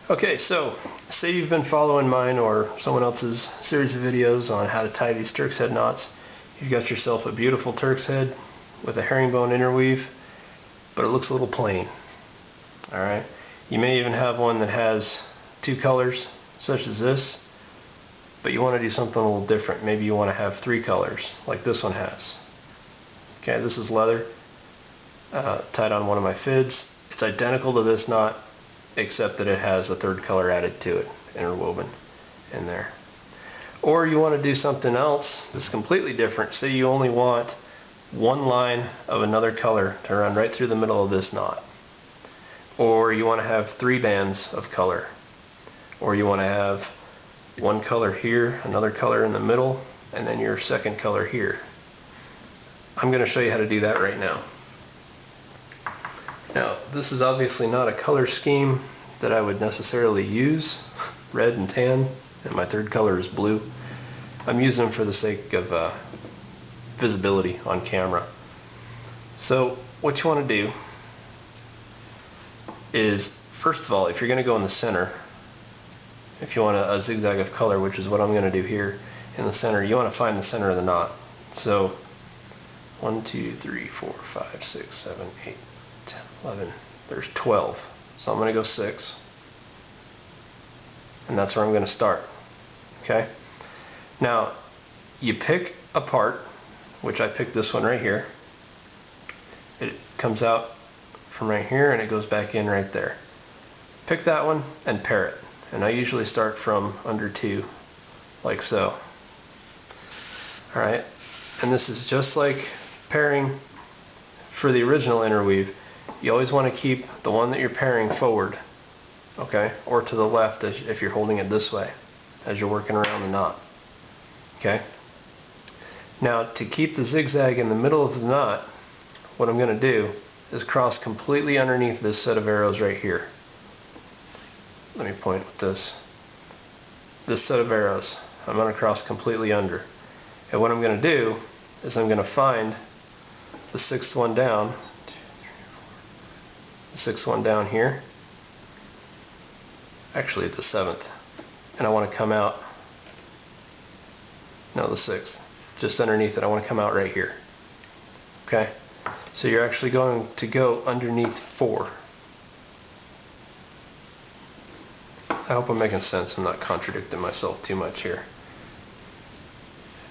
Okay, so say you've been following mine or someone else's series of videos on how to tie these Turk's head knots. You've got yourself a beautiful Turk's head with a herringbone interweave, but it looks a little plain. Alright, you may even have one that has two colors, such as this, but you want to do something a little different. Maybe you want to have three colors, like this one has. Okay, this is leather, tied on one of my fids. It's identical to this knot, except that it has a third color added to it, interwoven in there. Or you want to do something else that's completely different. Say you only want one line of another color to run right through the middle of this knot. Or you want to have three bands of color. Or you want to have one color here, another color in the middle, and then your second color here. I'm going to show you how to do that right now. Now, this is obviously not a color scheme that I would necessarily use, red and tan, and my third color is blue. I'm using them for the sake of visibility on camera. So what you want to do is, first of all, if you're going to go in the center, if you want a zigzag of color, which is what I'm going to do here in the center, you want to find the center of the knot. So 1, 2, 3, 4, 5, 6, 7, 8, 10, 11, there's 12. So I'm going to go 6. And that's where I'm going to start. Okay? Now, you pick a part, which I picked this one right here. It comes out from right here and it goes back in right there. Pick that one and pair it. And I usually start from under 2, like so. Alright? And this is just like pairing for the original interweave. You always want to keep the one that you're pairing forward, okay, or to the left if you're holding it this way as you're working around the knot. Okay. Now, to keep the zigzag in the middle of the knot, what I'm going to do is cross completely underneath this set of arrows right here. Let me point with this set of arrows. I'm going to cross completely under. And what I'm going to do is I'm going to find the sixth one down, the sixth one down here, actually the 7th, and I want to come out, no, the 6th, just underneath it. I want to come out right here. Okay, so you're actually going to go underneath 4. I hope I'm making sense. I'm not contradicting myself too much here.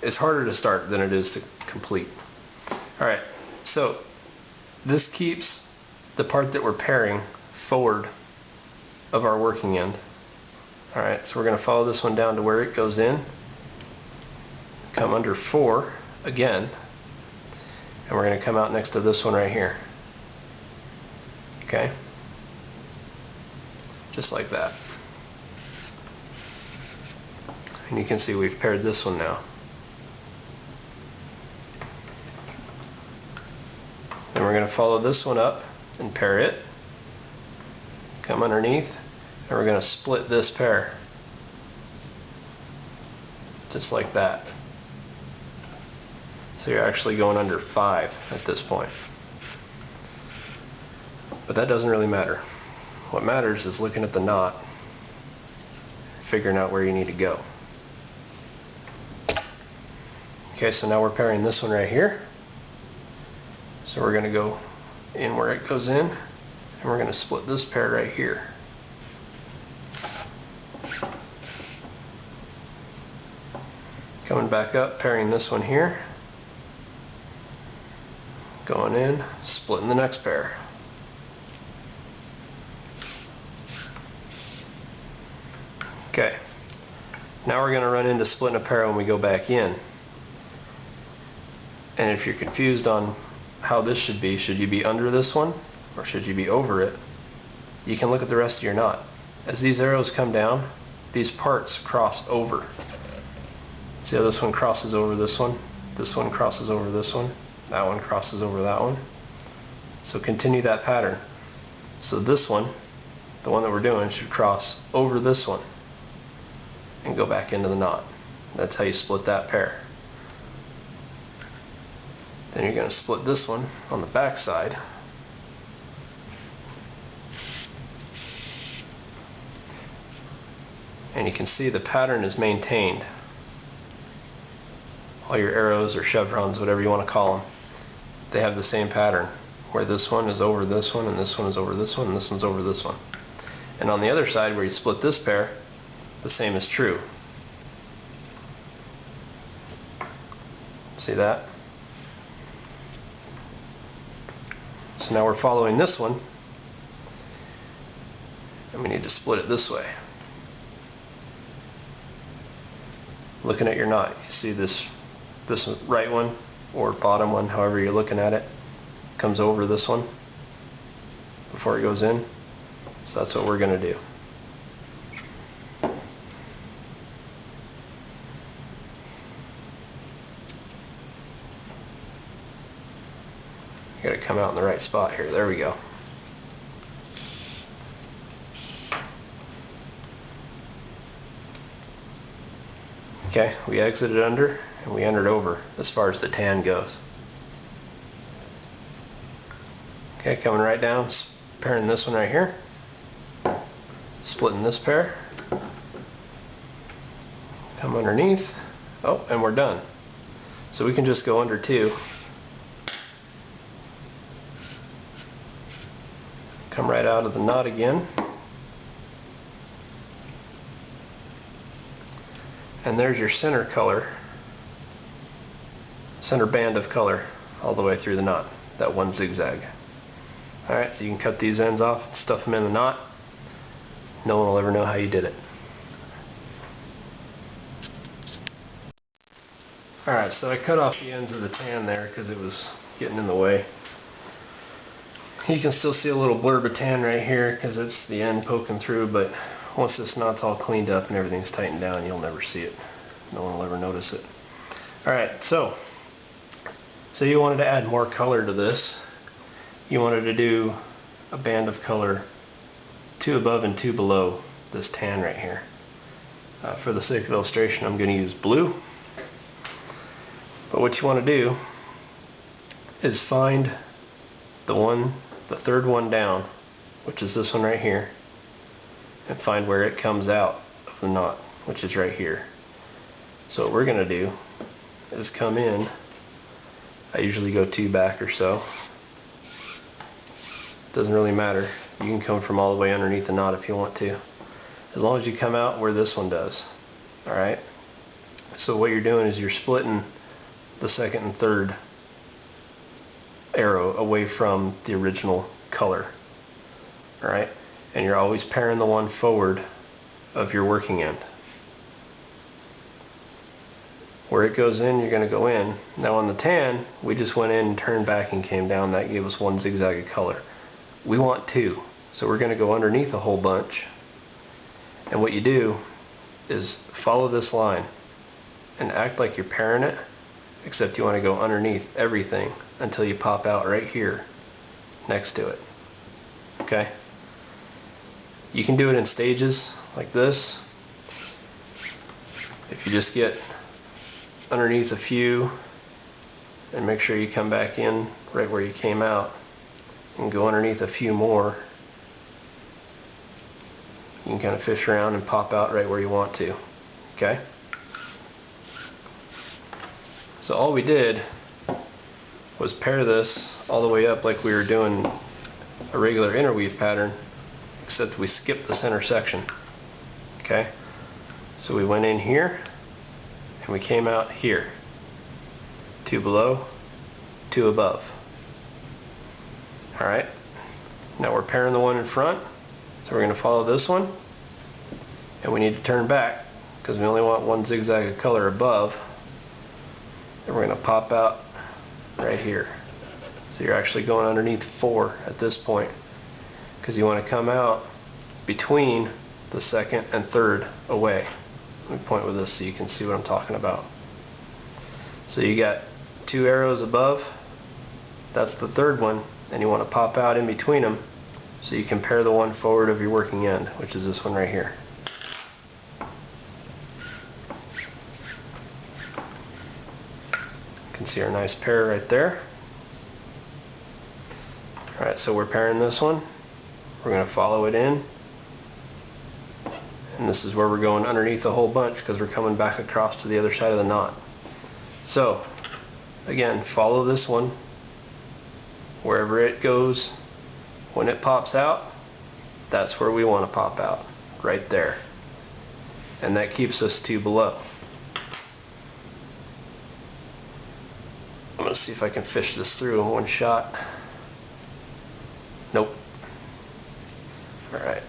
It's harder to start than it is to complete. Alright, so this keeps the part that we're pairing forward of our working end. Alright, so we're going to follow this one down to where it goes in, come under 4 again, and we're going to come out next to this one right here. Okay? Just like that. And you can see we've paired this one now. Then we're going to follow this one up and pair it, come underneath, and we're going to split this pair, just like that. So you're actually going under 5 at this point. But that doesn't really matter. What matters is looking at the knot, figuring out where you need to go. Okay, so now we're pairing this one right here. So we're going to go in where it goes in, and we're going to split this pair right here. Coming back up, pairing this one here, going in, splitting the next pair. Okay, now we're going to run into splitting a pair when we go back in. And if you're confused on how this should you be under this one or should you be over it, you can look at the rest of your knot. As these arrows come down, these parts cross over. See how this one crosses over this one crosses over this one, that one crosses over that one. So continue that pattern. So this one, the one that we're doing, should cross over this one and go back into the knot. That's how you split that pair. Then you're going to split this one on the back side. and you can see the pattern is maintained. All your arrows or chevrons, whatever you want to call them, they have the same pattern, where this one is over this one, and this one is over this one, and this one's over this one. And on the other side, where you split this pair, the same is true. See that? So now we're following this one, and we need to split it this way. Looking at your knot, you see this right one or bottom one, however you're looking at it, comes over this one before it goes in. So that's what we're going to do. You got to come out in the right spot here. There we go. Okay, we exited under and we entered over as far as the tan goes. Okay, coming right down, pairing this one right here, splitting this pair, come underneath, oh, and we're done. So we can just go under two, come right out of the knot again, and there's your center color, center band of color all the way through the knot, that one zigzag. Alright, so you can cut these ends off, stuff them in the knot. No one will ever know how you did it. Alright, so I cut off the ends of the tan there because it was getting in the way. You can still see a little blurb of tan right here because it's the end poking through, but once this knot's all cleaned up and everything's tightened down, you'll never see it. No one will ever notice it. Alright, so you wanted to add more color to this. You wanted to do a band of color, two above and two below this tan right here. For the sake of illustration, I'm going to use blue. But what you want to do is find the third one down, which is this one right here, and find where it comes out of the knot, which is right here. So what we're going to do is come in. I usually go two back or so. Doesn't really matter. You can come from all the way underneath the knot if you want to, as long as you come out where this one does. Alright, so what you're doing is you're splitting the second and third arrow away from the original color. Alright, and you're always pairing the one forward of your working end. Where it goes in, you're going to go in. Now on the tan, we just went in and turned back and came down. That gave us one zigzag of color. We want two, so we're going to go underneath a whole bunch, and what you do is follow this line and act like you're pairing it, except you want to go underneath everything until you pop out right here next to it. Okay? You can do it in stages like this. If you just get underneath a few and make sure you come back in right where you came out, and go underneath a few more, you can kind of fish around and pop out right where you want to. Okay? So all we did was pair this all the way up like we were doing a regular interweave pattern, except we skipped the center section. Okay? So we went in here and we came out here. Two below, two above. Alright, now we're pairing the one in front, so we're going to follow this one, and we need to turn back because we only want one zigzag of color above, and we're going to pop out right here. So you're actually going underneath four at this point because you want to come out between the second and third away. Let me point with this so you can see what I'm talking about. So you got two arrows above, that's the third one, and you want to pop out in between them so you can pair the one forward of your working end, which is this one right here. You can see our nice pair right there. Alright, so we're pairing this one. We're going to follow it in And this is where we're going underneath a whole bunch because we're coming back across to the other side of the knot. So again, follow this one. Wherever it goes, when it pops out, that's where we want to pop out, right there. And that keeps us 2 below. I'm going to see if I can fish this through in one shot. Nope. Alright.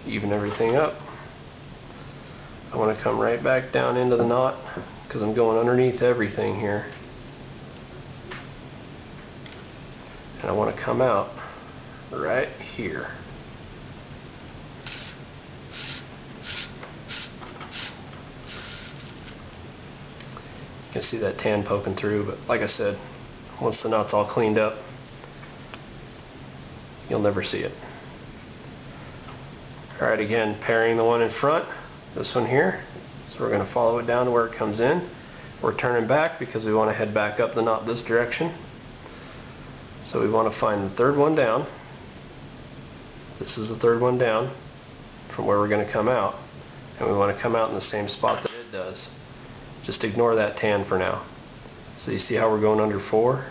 Even everything up. I want to come right back down into the knot because I'm going underneath everything here. And I want to come out right here. You can see that tan poking through, but like I said, once the knot's all cleaned up, you'll never see it. Alright, again, pairing the one in front, this one here. So we're going to follow it down to where it comes in. We're turning back because we want to head back up the knot this direction. So we want to find the third one down. This is the third one down from where we're going to come out. And we want to come out in the same spot that it does. Just ignore that tan for now. So you see how we're going under 4?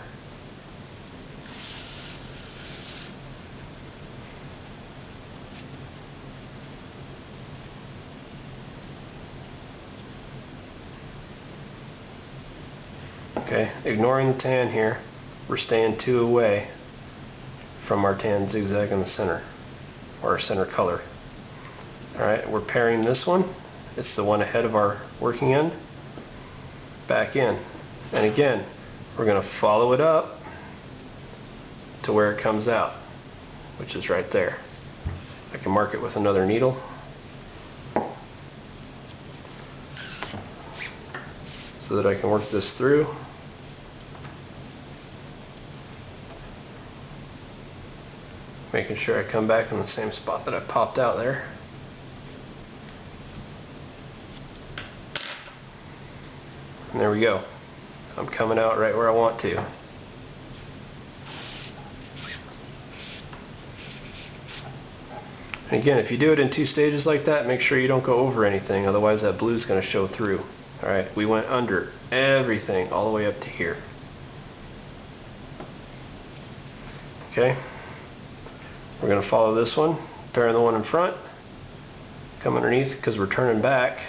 Okay, ignoring the tan here, we're staying 2 away from our tan zigzag in the center, or our center color. Alright, we're pairing this one. It's the one ahead of our working end. Back in. And again, we're going to follow it up to where it comes out, which is right there. I can mark it with another needle. So that I can work this through. Making sure I come back in the same spot that I popped out there. And there we go. I'm coming out right where I want to. And again, if you do it in 2 stages like that, make sure you don't go over anything, otherwise that blue is going to show through. Alright, we went under everything all the way up to here. Okay, we're going to follow this one, pairing the one in front, come underneath because we're turning back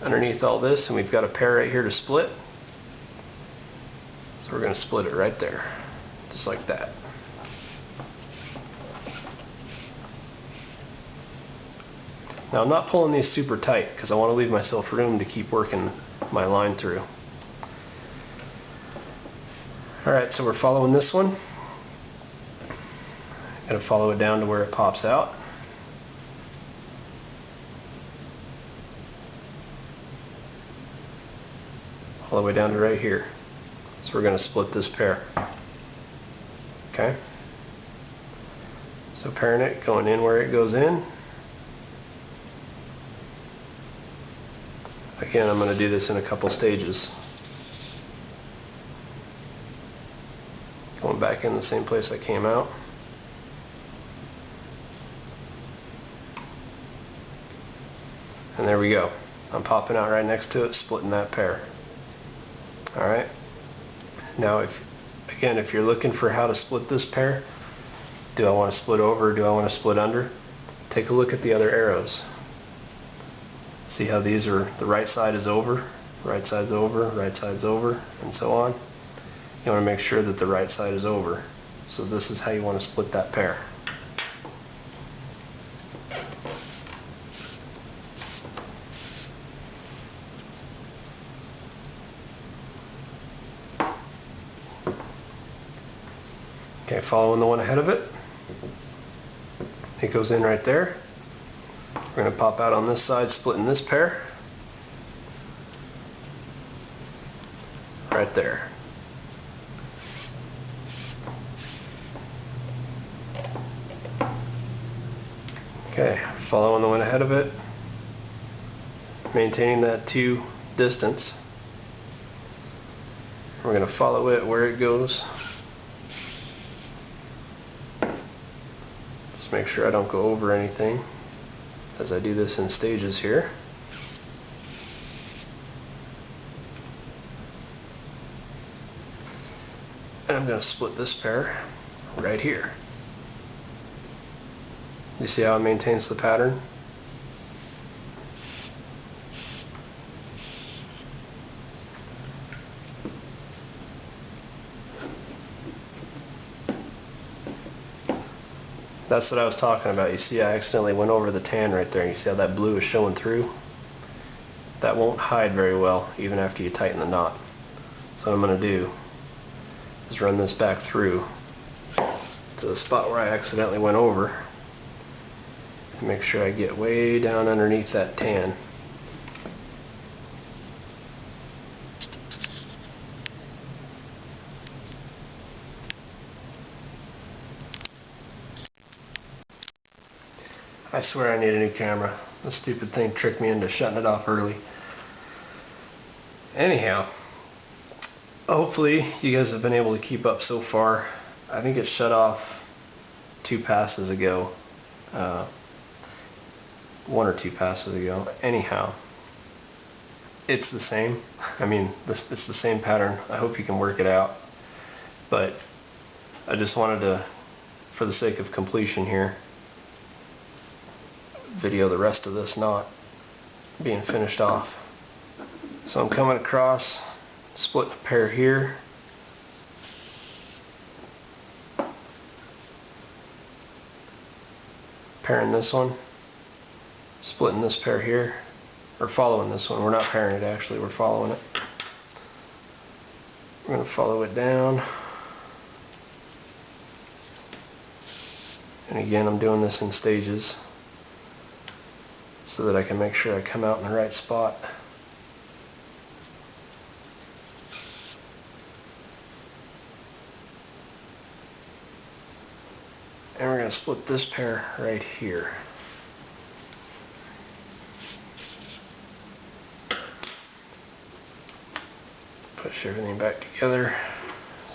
underneath all this, and we've got a pair right here to split. So we're going to split it right there, just like that. Now I'm not pulling these super tight because I want to leave myself room to keep working my line through. Alright, so we're following this one. Going to follow it down to where it pops out. All the way down to right here. So we're going to split this pair. Okay? So pairing it, going in where it goes in. Again, I'm going to do this in a couple stages. Going back in the same place I came out. And there we go. I'm popping out right next to it, splitting that pair. Alright. Now if you're looking for how to split this pair, do I want to split over or do I want to split under? Take a look at the other arrows. See how these are, the right side is over, right side's over, right side's over, and so on. You want to make sure that the right side is over. So this is how you want to split that pair. Okay, following the one ahead of it. It goes in right there. We're going to pop out on this side, splitting this pair. Right there. Okay, following the one ahead of it. Maintaining that 2 distance. We're going to follow it where it goes. make sure I don't go over anything as I do this in stages here. And I'm going to split this pair right here. You see how it maintains the pattern? That's what I was talking about. You see I accidentally went over the tan right there. You see how that blue is showing through? That won't hide very well even after you tighten the knot. So what I'm going to do is run this back through to the spot where I accidentally went over and make sure I get way down underneath that tan. I swear I need a new camera. This stupid thing tricked me into shutting it off early. Anyhow, hopefully you guys have been able to keep up so far. I think it shut off 2 passes ago. 1 or 2 passes ago. Anyhow, it's the same. I mean, it's the same pattern. I hope you can work it out. But I just wanted to, for the sake of completion here, video the rest of this knot being finished off. So I'm coming across, splitting a pair here, pairing this one, splitting this pair here, or following this one. We're not pairing it actually, we're following it. We're going to follow it down. And again, I'm doing this in stages so that I can make sure I come out in the right spot. And we're going to split this pair right here. Push everything back together.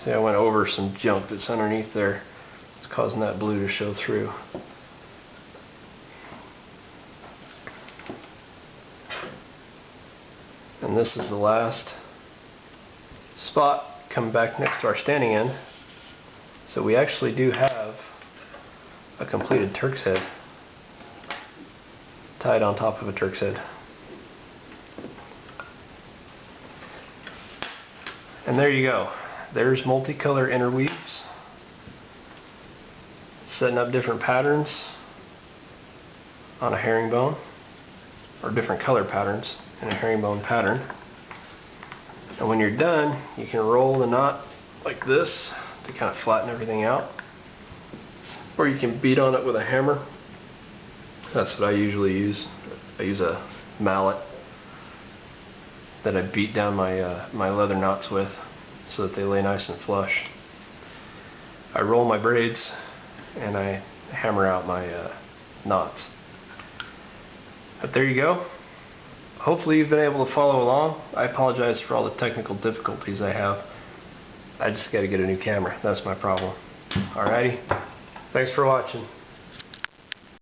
See, I went over some junk that's underneath there. It's causing that blue to show through. And this is the last spot coming back next to our standing end. So we actually do have a completed Turk's head tied on top of a Turk's head. And there you go. There's multicolor interweaves, setting up different patterns on a herringbone, or different color patterns in a herringbone pattern. And when you're done, you can roll the knot like this to kind of flatten everything out, or you can beat on it with a hammer. That's what I usually use. I use a mallet that I beat down my leather knots with so that they lay nice and flush. I roll my braids and I hammer out my knots. But there you go. Hopefully you've been able to follow along. I apologize for all the technical difficulties I have. I just got to get a new camera. That's my problem. Alrighty. Thanks for watching.